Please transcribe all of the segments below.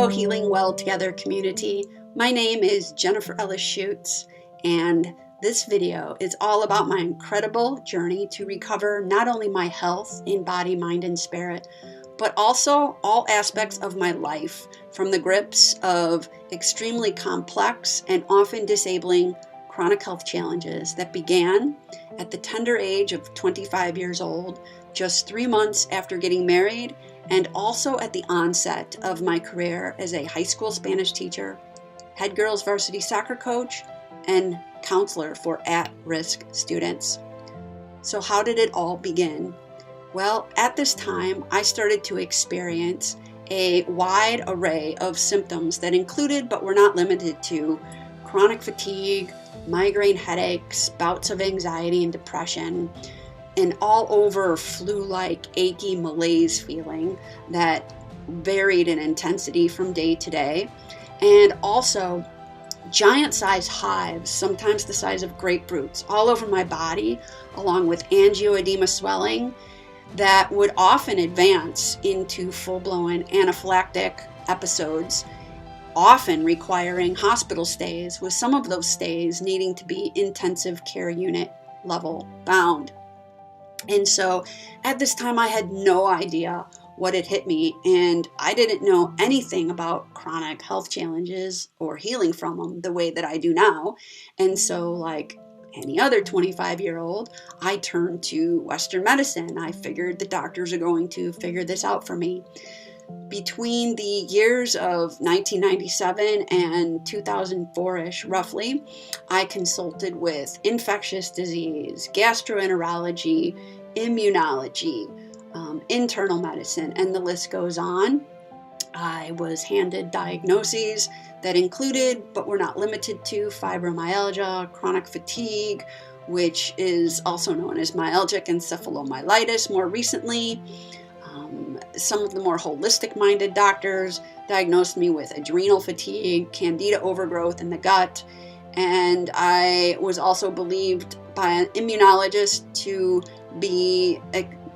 Healing Well Together community. My name is Jennifer Ellis-Schuetz, and this video is all about my incredible journey to recover not only my health in body, mind, and spirit, but also all aspects of my life from the grips of extremely complex and often disabling chronic health challenges that began at the tender age of 25 years old, just 3 months after getting married, and also at the onset of my career as a high school Spanish teacher, head girls varsity soccer coach, and counselor for at-risk students. So how did it all begin? Well, at this time, I started to experience a wide array of symptoms that included, but were not limited to, chronic fatigue, migraine headaches, bouts of anxiety and depression, an all-over flu-like achy malaise feeling that varied in intensity from day to day, and also giant-sized hives, sometimes the size of grapefruits, all over my body, along with angioedema swelling that would often advance into full-blown anaphylactic episodes, often requiring hospital stays, with some of those stays needing to be intensive care unit level bound. And so at this time I had no idea what had hit me, and I didn't know anything about chronic health challenges or healing from them the way that I do now. And so, like any other 25-year-old, I turned to Western medicine. I figured the doctors are going to figure this out for me. Between the years of 1997 and 2004-ish, roughly, I consulted with infectious disease, gastroenterology, immunology, internal medicine, and the list goes on. I was handed diagnoses that included, but were not limited to, fibromyalgia, chronic fatigue, which is also known as myalgic encephalomyelitis more recently. Some of the more holistic-minded doctors diagnosed me with adrenal fatigue, Candida overgrowth in the gut, and I was also believed by an immunologist to be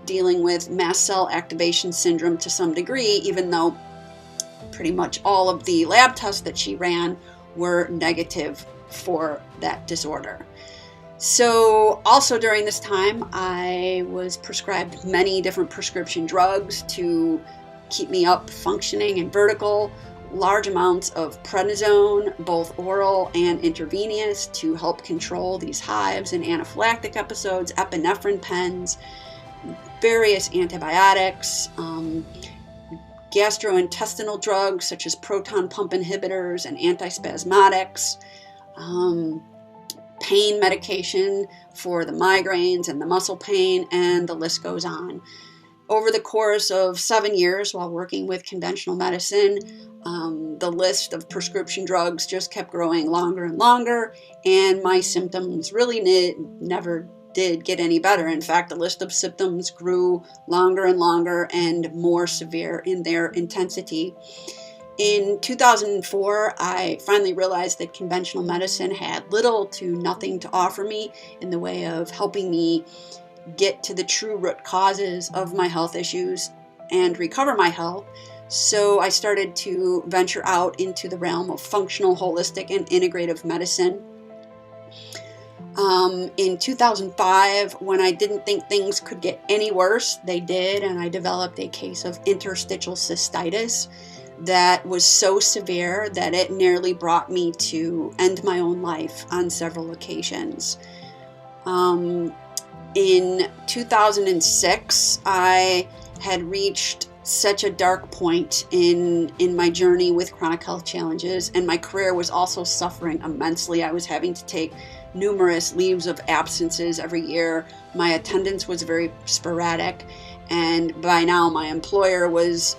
dealing with mast cell activation syndrome to some degree, even though pretty much all of the lab tests that she ran were negative for that disorder. So also during this time, I was prescribed many different prescription drugs to keep me up functioning and vertical, large amounts of prednisone, both oral and intravenous, to help control these hives and anaphylactic episodes, epinephrine pens, various antibiotics, gastrointestinal drugs such as proton pump inhibitors and antispasmodics, pain medication for the migraines and the muscle pain, and the list goes on. Over the course of 7 years while working with conventional medicine, the list of prescription drugs just kept growing longer and longer, and my symptoms really never did get any better. In fact, the list of symptoms grew longer and longer and more severe in their intensity. In 2004, I finally realized that conventional medicine had little to nothing to offer me in the way of helping me get to the true root causes of my health issues and recover my health. So I started to venture out into the realm of functional, holistic, and integrative medicine. In 2005, when I didn't think things could get any worse, they did, and I developed a case of interstitial cystitis that was so severe that it nearly brought me to end my own life on several occasions. In 2006, I had reached such a dark point in my journey with chronic health challenges, and my career was also suffering immensely. I was having to take numerous leaves of absences every year. My attendance was very sporadic, and by now my employer was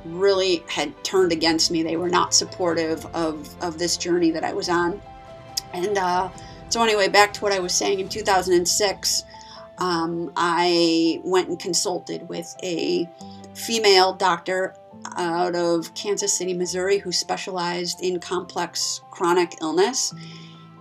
really had turned against me. They were not supportive of this journey that I was on. And so anyway, back to what I was saying. In 2006, I went and consulted with a female doctor out of Kansas City, Missouri, who specialized in complex chronic illness.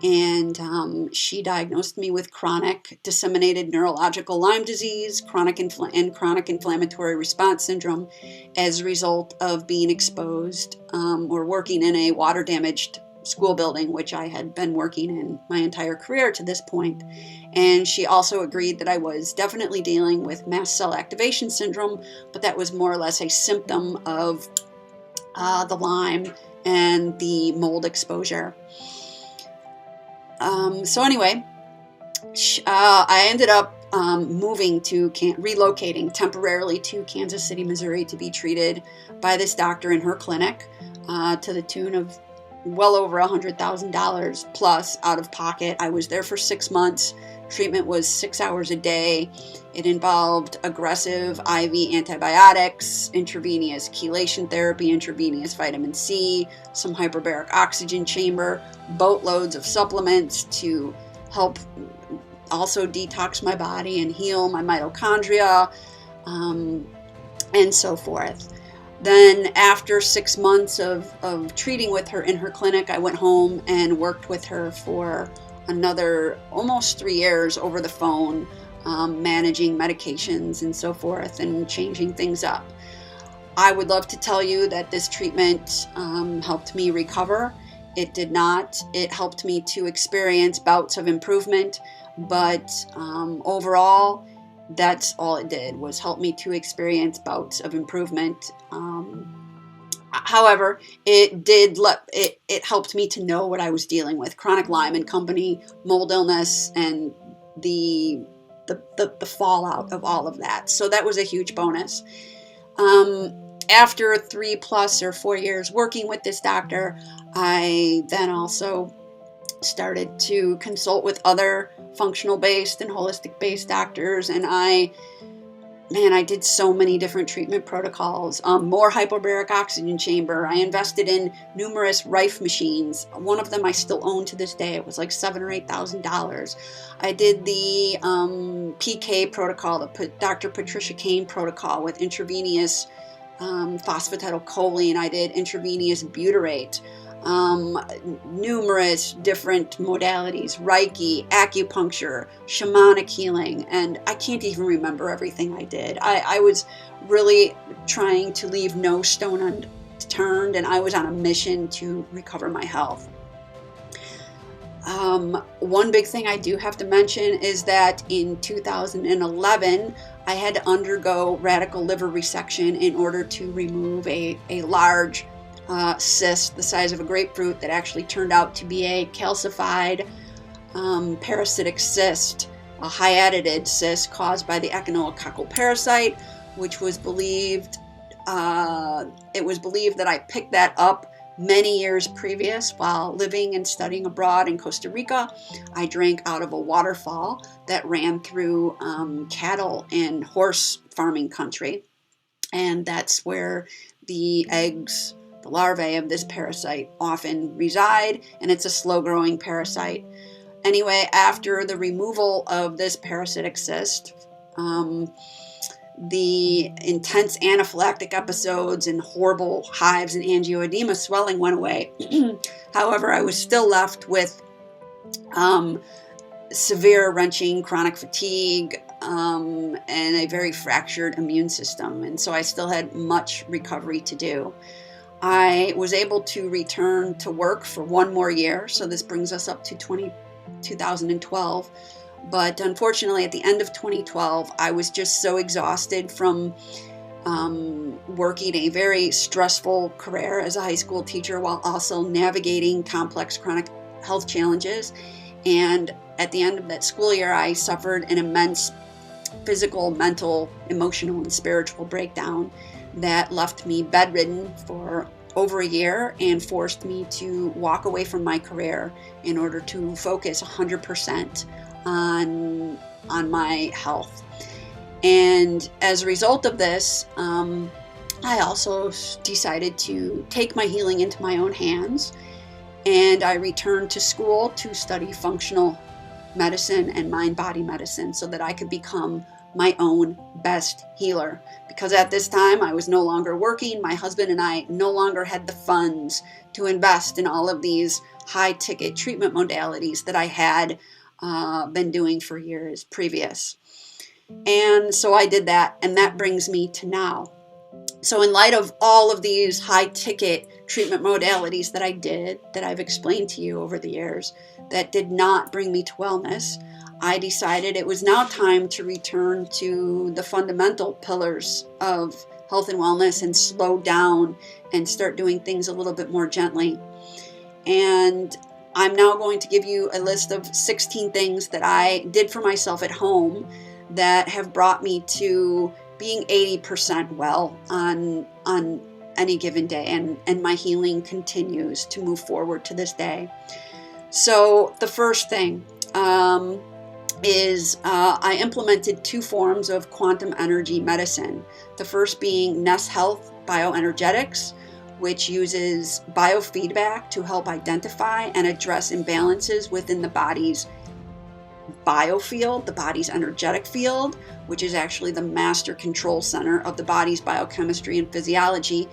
and she diagnosed me with chronic disseminated neurological Lyme disease, chronic inflammatory response syndrome as a result of being exposed or working in a water-damaged school building, which I had been working in my entire career to this point. And she also agreed that I was definitely dealing with mast cell activation syndrome, but that was more or less a symptom of the Lyme and the mold exposure. So anyway, I ended up relocating temporarily to Kansas City, Missouri to be treated by this doctor in her clinic to the tune of well over $100,000 plus out of pocket. I was there for 6 months. Treatment was 6 hours a day. It involved aggressive IV antibiotics, intravenous chelation therapy, intravenous vitamin C, some hyperbaric oxygen chamber, boatloads of supplements to help also detox my body and heal my mitochondria, and so forth. Then after 6 months of treating with her in her clinic, I went home and worked with her for another almost 3 years over the phone, managing medications and so forth and changing things up. I would love to tell you that this treatment helped me recover. It did not. It helped me to experience bouts of improvement, but overall, that's all it did, was help me to experience bouts of improvement. However, it helped me to know what I was dealing with: chronic Lyme and company, mold illness, and the fallout of all of that. So that was a huge bonus. After 3+ or 4 years working with this doctor, I then also started to consult with other functional-based and holistic-based doctors, and I did so many different treatment protocols. More hyperbaric oxygen chamber. I invested in numerous Rife machines. One of them I still own to this day. It was like $7,000 or $8,000. I did the PK protocol, the Dr. Patricia Kane protocol with intravenous phosphatidylcholine. I did intravenous butyrate. Numerous different modalities: Reiki, acupuncture, shamanic healing, and I can't even remember everything I did. I was really trying to leave no stone unturned, and I was on a mission to recover my health. One big thing I do have to mention is that in 2011, I had to undergo radical liver resection in order to remove a large cyst the size of a grapefruit that actually turned out to be a calcified parasitic cyst, a Hydatid cyst caused by the echinococcal parasite, which was believed, that I picked that up many years previous while living and studying abroad in Costa Rica. I drank out of a waterfall that ran through cattle and horse farming country, and that's where the eggs, the larvae of this parasite, often reside, and it's a slow-growing parasite. Anyway, after the removal of this parasitic cyst, the intense anaphylactic episodes and horrible hives and angioedema swelling went away. However, I was still left with severe wrenching chronic fatigue and a very fractured immune system, and so I still had much recovery to do. I was able to return to work for 1 more year, so this brings us up to 2012. But unfortunately, at the end of 2012, I was just so exhausted from working a very stressful career as a high school teacher while also navigating complex chronic health challenges. And at the end of that school year, I suffered an immense physical, mental, emotional, and spiritual breakdown that left me bedridden for over a year and forced me to walk away from my career in order to focus 100% on my health. And as a result of this, I also decided to take my healing into my own hands, and I returned to school to study functional medicine and mind-body medicine so that I could become my own best healer, because at this time I was no longer working. My husband and I no longer had the funds to invest in all of these high-ticket treatment modalities that I had been doing for years previous. And so I did that, and that brings me to now. So in light of all of these high-ticket treatment modalities that I did, that I've explained to you over the years, that did not bring me to wellness, I decided it was now time to return to the fundamental pillars of health and wellness and slow down and start doing things a little bit more gently. And I'm now going to give you a list of 16 things that I did for myself at home that have brought me to being 80% well on any given day, and my healing continues to move forward to this day. So the first thing is I implemented 2 forms of quantum energy medicine. The first being NES Health Bioenergetics, which uses biofeedback to help identify and address imbalances within the body's biofield, the body's energetic field, which is actually the master control center of the body's biochemistry and physiology.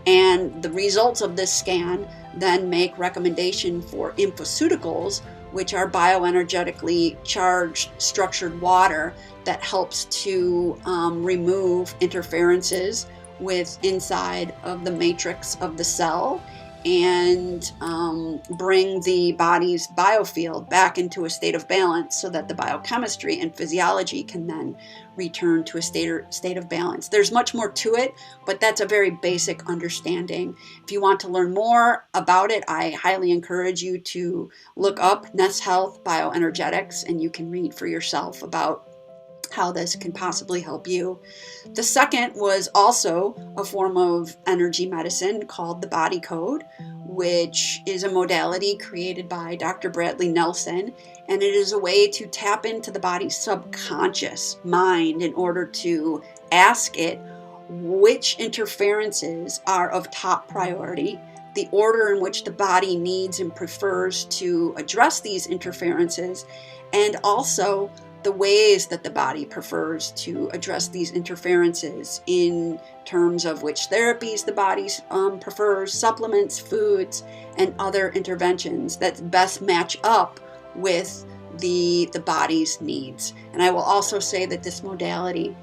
And the results of this scan then make recommendation for infoceuticals, which are bioenergetically charged structured water that helps to remove interferences with inside of the matrix of the cell and bring the body's biofield back into a state of balance so that the biochemistry and physiology can then return to a state of balance. There's much more to it, but that's a very basic understanding. If you want to learn more about it, I highly encourage you to look up NES Health Bioenergetics, and you can read for yourself about how this can possibly help you. The second was also a form of energy medicine called the Body Code, which is a modality created by Dr. Bradley Nelson, and it is a way to tap into the body's subconscious mind in order to ask it which interferences are of top priority, the order in which the body needs and prefers to address these interferences, and also the ways that the body prefers to address these interferences in terms of which therapies the body prefers, supplements, foods, and other interventions that best match up with the body's needs. And I will also say that this modality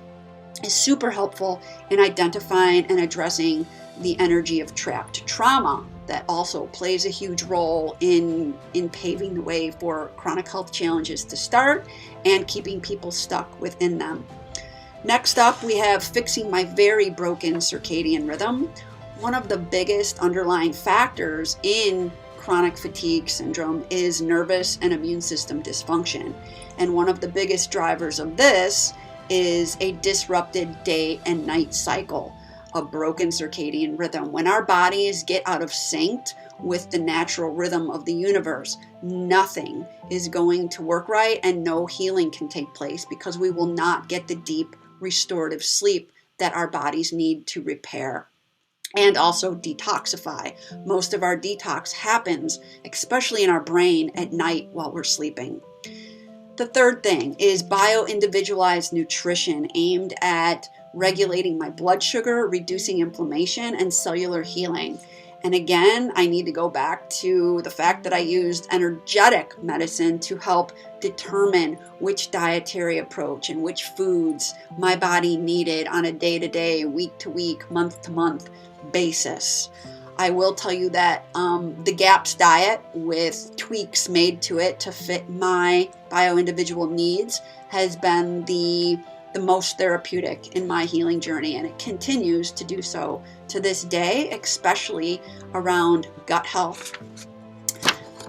is super helpful in identifying and addressing the energy of trapped trauma that also plays a huge role in paving the way for chronic health challenges to start and keeping people stuck within them. Next up, we have fixing my very broken circadian rhythm. One of the biggest underlying factors in chronic fatigue syndrome is nervous and immune system dysfunction. And one of the biggest drivers of this is a disrupted day and night cycle, a broken circadian rhythm. When our bodies get out of sync with the natural rhythm of the universe, nothing is going to work right and no healing can take place because we will not get the deep restorative sleep that our bodies need to repair and also detoxify. Most of our detox happens, especially in our brain, at night while we're sleeping. The third thing is BioIndividualized nutrition aimed at regulating my blood sugar, reducing inflammation, and cellular healing. And again, I need to go back to the fact that I used energetic medicine to help determine which dietary approach and which foods my body needed on a day-to-day, week-to-week, month-to-month basis. I will tell you that the GAPS diet, with tweaks made to it to fit my bio-individual needs, has been the most therapeutic in my healing journey, and it continues to do so to this day, especially around gut health.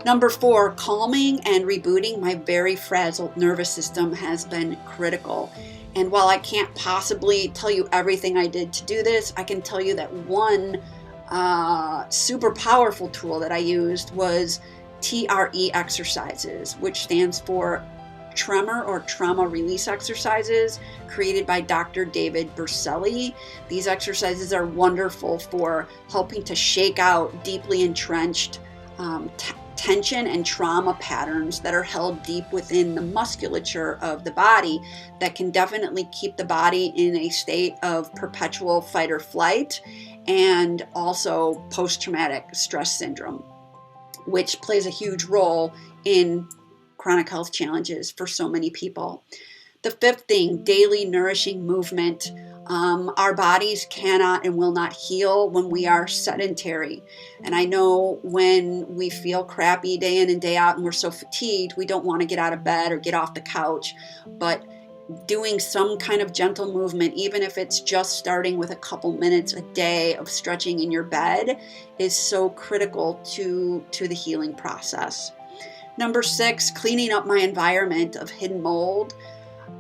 Number 4, calming and rebooting my very frazzled nervous system has been critical. And while I can't possibly tell you everything I did to do this, I can tell you that one super powerful tool that I used was TRE exercises, which stands for tremor or trauma release exercises, created by Dr. David Bercelli. These exercises are wonderful for helping to shake out deeply entrenched tension and trauma patterns that are held deep within the musculature of the body that can definitely keep the body in a state of perpetual fight or flight, and also post-traumatic stress syndrome, which plays a huge role in chronic health challenges for so many people. The fifth thing, daily nourishing movement. Our bodies cannot and will not heal when we are sedentary. And I know when we feel crappy day in and day out and we're so fatigued, we don't want to get out of bed or get off the couch. But doing some kind of gentle movement, even if it's just starting with a couple minutes a day of stretching in your bed, is so critical to the healing process. Number 6, cleaning up my environment of hidden mold.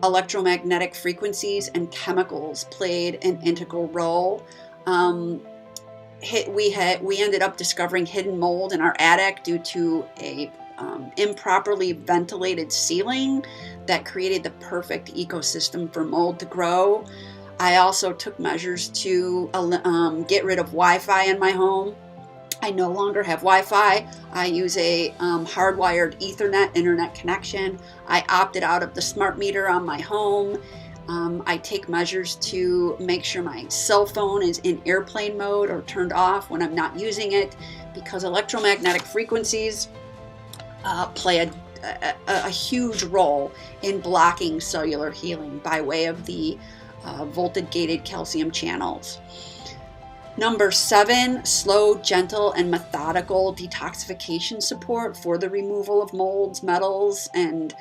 Electromagnetic frequencies and chemicals played an integral role. We ended up discovering hidden mold in our attic due to a improperly ventilated ceiling that created the perfect ecosystem for mold to grow. I also took measures to get rid of Wi-Fi in my home. I no longer have Wi-Fi. I use a hardwired Ethernet internet connection. I opted out of the smart meter on my home. I take measures to make sure my cell phone is in airplane mode or turned off when I'm not using it, because electromagnetic frequencies play a huge role in blocking cellular healing by way of the voltage-gated calcium channels. Number 7, slow, gentle, and methodical detoxification support for the removal of molds, metals, and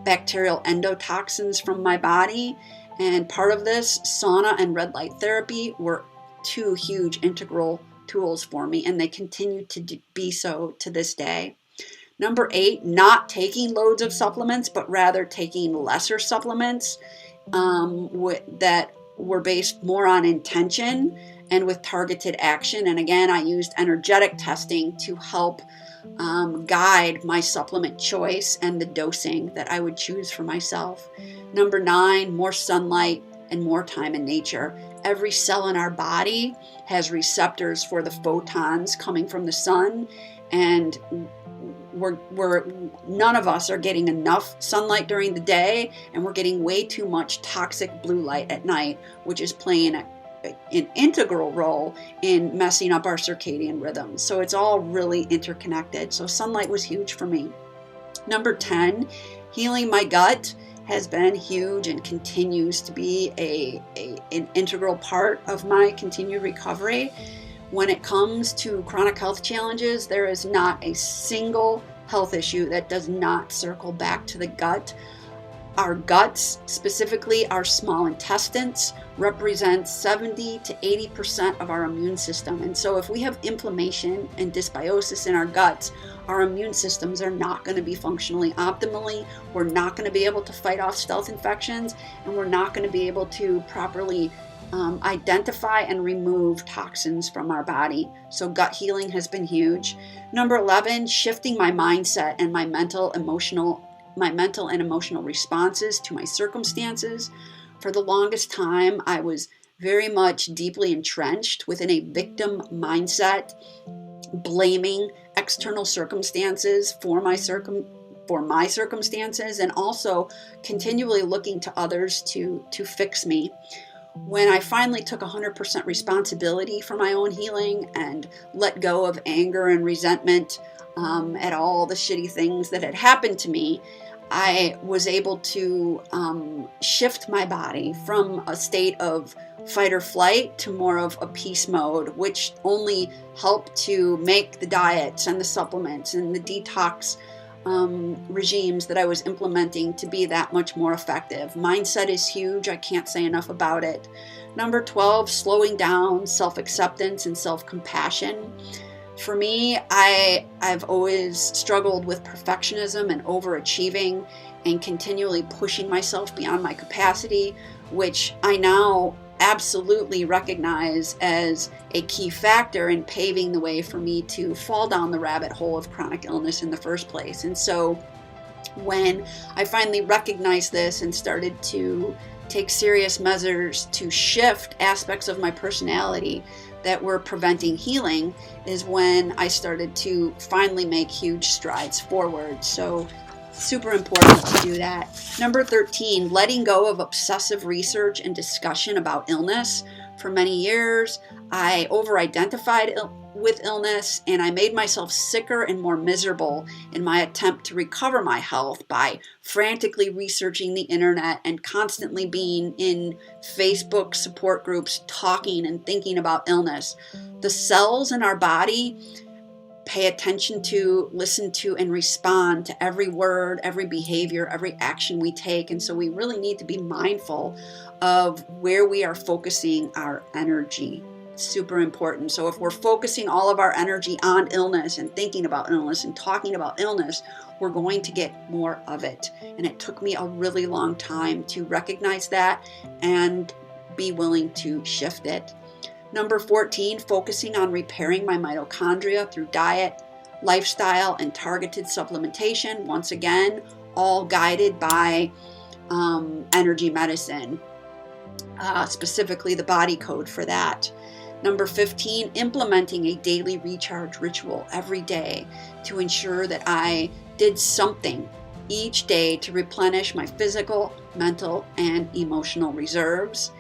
bacterial endotoxins from my body. And part of this, sauna and red light therapy, were 2 huge integral tools for me, and they continue to be so to this day. Number 8, not taking loads of supplements, but rather taking lesser supplements that were based more on intention and with targeted action. And again, I used energetic testing to help guide my supplement choice and the dosing that I would choose for myself. Number 9, more sunlight and more time in nature. Every cell in our body has receptors for the photons coming from the sun, and none of us are getting enough sunlight during the day, and we're getting way too much toxic blue light at night, which is playing an integral role in messing up our circadian rhythms. So it's all really interconnected. So sunlight was huge for me. Number 10, healing my gut has been huge and continues to be an integral part of my continued recovery. When it comes to chronic health challenges, there is not a single health issue that does not circle back to the gut. Our guts, specifically our small intestines, represent 70 to 80% of our immune system. And so if we have inflammation and dysbiosis in our guts, our immune systems are not going to be functionally optimally. We're not going to be able to fight off stealth infections, and we're not going to be able to properly identify and remove toxins from our body. So gut healing has been huge. Number 11, shifting my mindset and my mental and emotional responses to my circumstances. For the longest time, I was very much deeply entrenched within a victim mindset, blaming external circumstances for my circumstances, and also continually looking to others to fix me. When I finally took 100% responsibility for my own healing and let go of anger and resentment at all the shitty things that had happened to me, I was able to shift my body from a state of fight or flight to more of a peace mode, which only helped to make the diets and the supplements and the detox regimes that I was implementing to be that much more effective. Mindset is huge. I can't say enough about it. Number 12, slowing down, self-acceptance, and self-compassion. For me, I've always struggled with perfectionism and overachieving and continually pushing myself beyond my capacity, which I now absolutely recognize as a key factor in paving the way for me to fall down the rabbit hole of chronic illness in the first place. And so when I finally recognized this and started to take serious measures to shift aspects of my personality that were preventing healing is when I started to finally make huge strides forward. So super important to do that. Number 13, letting go of obsessive research and discussion about illness. For many years, I over-identified with illness, and I made myself sicker and more miserable in my attempt to recover my health by frantically researching the internet and constantly being in Facebook support groups talking and thinking about illness. The cells in our body pay attention to, listen to, and respond to every word, every behavior, every action we take. And so we really need to be mindful of where we are focusing our energy. Super important. So if we're focusing all of our energy on illness and thinking about illness and talking about illness, we're going to get more of it. And it took me a really long time to recognize that and be willing to shift it. Number 14, focusing on repairing my mitochondria through diet, lifestyle, and targeted supplementation. Once again, all guided by energy medicine, specifically the body code for that. Number 15, implementing a daily recharge ritual every day to ensure that I did something each day to replenish my physical, mental, and emotional reserves.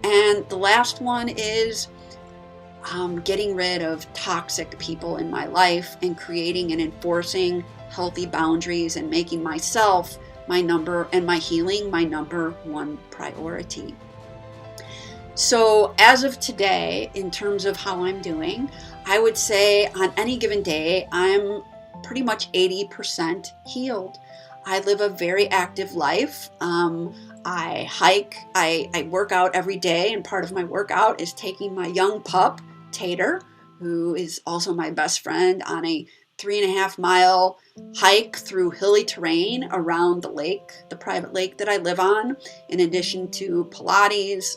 And the last one is getting rid of toxic people in my life and creating and enforcing healthy boundaries and making myself and my healing my number one priority. So as of today, in terms of how I'm doing, I would say on any given day, I'm pretty much 80% healed. I live a very active life. I hike, I work out every day, and part of my workout is taking my young pup, Tater, who is also my best friend, on a 3.5-mile hike through hilly terrain around the lake, the private lake that I live on, in addition to Pilates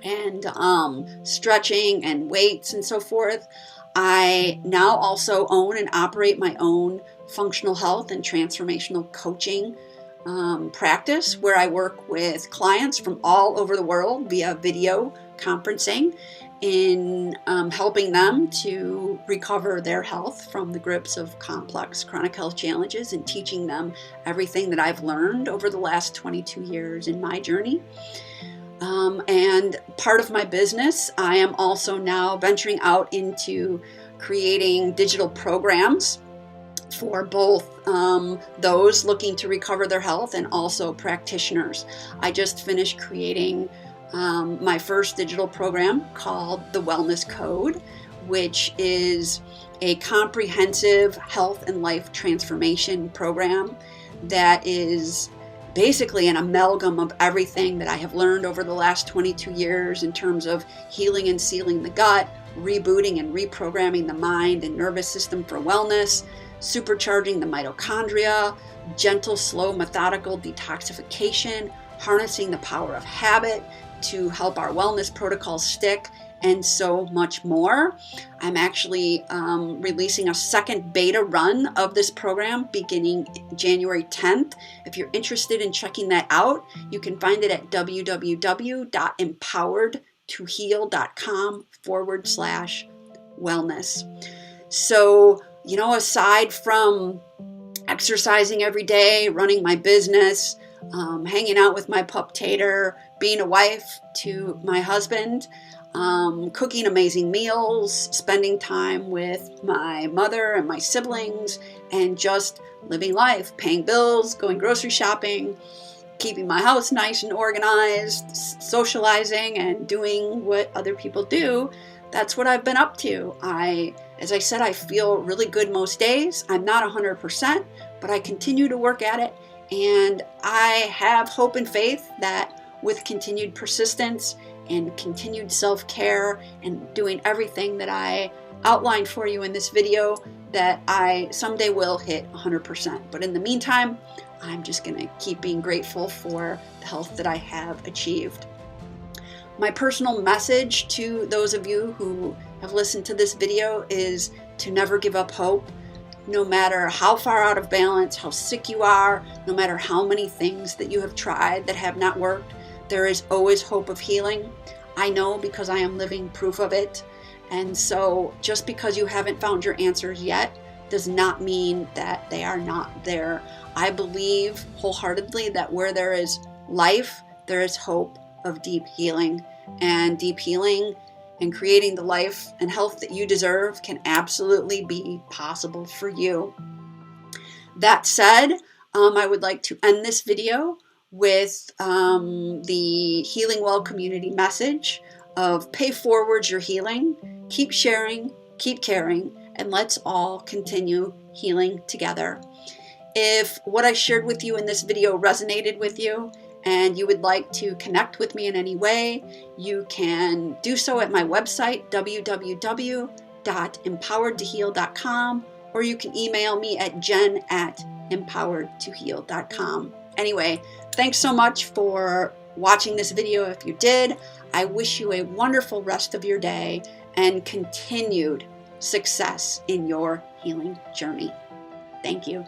and stretching and weights and so forth. I now also own and operate my own functional health and transformational coaching practice, where I work with clients from all over the world via video conferencing in helping them to recover their health from the grips of complex chronic health challenges and teaching them everything that I've learned over the last 22 years in my journey. And part of my business, I am also now venturing out into creating digital programs for both those looking to recover their health and also practitioners. I just finished creating my first digital program called the Wellness Code, which is a comprehensive health and life transformation program that is basically an amalgam of everything that I have learned over the last 22 years in terms of healing and sealing the gut, rebooting and reprogramming the mind and nervous system for wellness, supercharging the mitochondria, gentle, slow, methodical detoxification, harnessing the power of habit to help our wellness protocols stick, and so much more. I'm actually releasing a second beta run of this program beginning January 10th. If you're interested in checking that out, you can find it at www.empoweredtoheal.com/wellness. So, aside from exercising every day, running my business, hanging out with my pup Tater, being a wife to my husband, cooking amazing meals, spending time with my mother and my siblings, and just living life, paying bills, going grocery shopping, keeping my house nice and organized, socializing, and doing what other people do. That's what I've been up to. As I said, I feel really good most days. I'm not 100%, but I continue to work at it. And I have hope and faith that with continued persistence and continued self-care and doing everything that I outlined for you in this video, that I someday will hit 100%. But in the meantime, I'm just going to keep being grateful for the health that I have achieved. My personal message to those of you who have listened to this video is to never give up hope. No matter how far out of balance, how sick you are, no matter how many things that you have tried that have not worked, there is always hope of healing. I know because I am living proof of it. And so just because you haven't found your answers yet does not mean that they are not there. I believe wholeheartedly that where there is life, there is hope of deep healing. And deep healing and creating the life and health that you deserve can absolutely be possible for you. That said, I would like to end this video with the Healing Well community message of pay forward your healing, keep sharing, keep caring, and let's all continue healing together. If what I shared with you in this video resonated with you and you would like to connect with me in any way, you can do so at my website, www.empoweredtoheal.com, or you can email me at jen@empoweredtoheal.com. Anyway, thanks so much for watching this video. If you did, I wish you a wonderful rest of your day and continued success in your healing journey. Thank you.